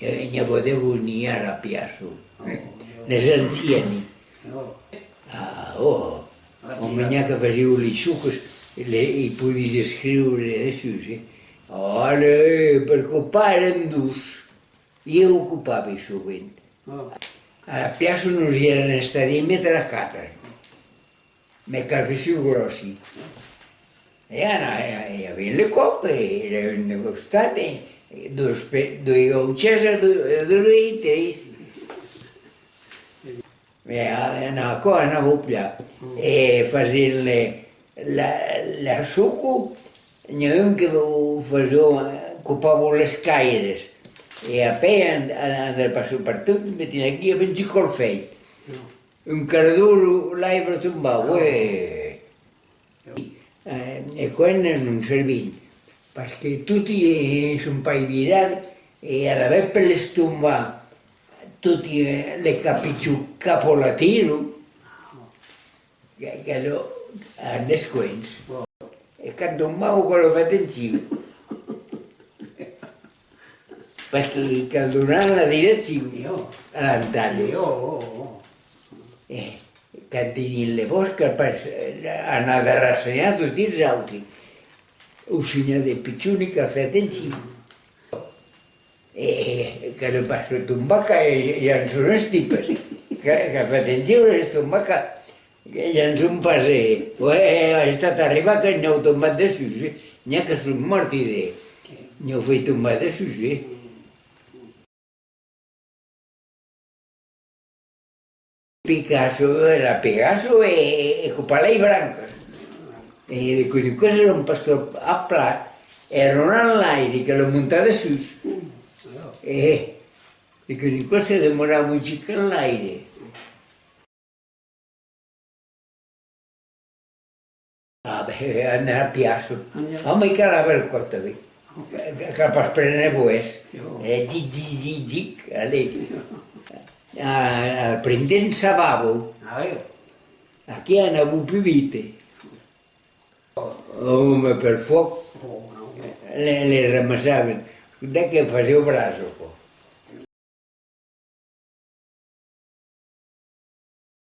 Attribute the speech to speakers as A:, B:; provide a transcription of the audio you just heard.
A: Ne potevo ni a piasso, les anziani. Omenya che facevo le sucos, i podies scriure adesso, sì. Per copare en dus, io occupavo sovint. A piasso non si erano stati a mettere a catre, ma che siamo grossi. E avevano le coppe, erano state due gauchese, due tre. Una cosa non voglio e fare la succo, non che faceva, occupavo le scaire e appena andavo soprattutto mi metteva qui a venire col fei. Un caraduro l'hai tombato e quello non serviva, perché tutti sono poi virati e alla per le stomba tutti le capicciu capolatino che lo a desquento e quando tombavo quello fatto in cima perché quando non hanno la direzione all'antaglio e quando nelle bosche hanno rassegnato tutti i salti un segno dei piccioni che ha fatto in cima e che lo passo a tombacca e non sono stipati che ha fatto in giro le tombacca e non sono passati è stato arrivato e ne ho tombato su neanche sono morti ne ho fatto tombare su Picasso era Picasso e con palei blancas e quindi questo era un pasto a plat erano all'aire che lo montava su e quindi questo demorava un ciclo all'aire. Andare a piasso, a me che la per cotta qui, che per prendere boes, gic, a prendere in savavo, a chi hanno avuto più vite, ma per fuoco, le ramassavano, da che facevo brazo.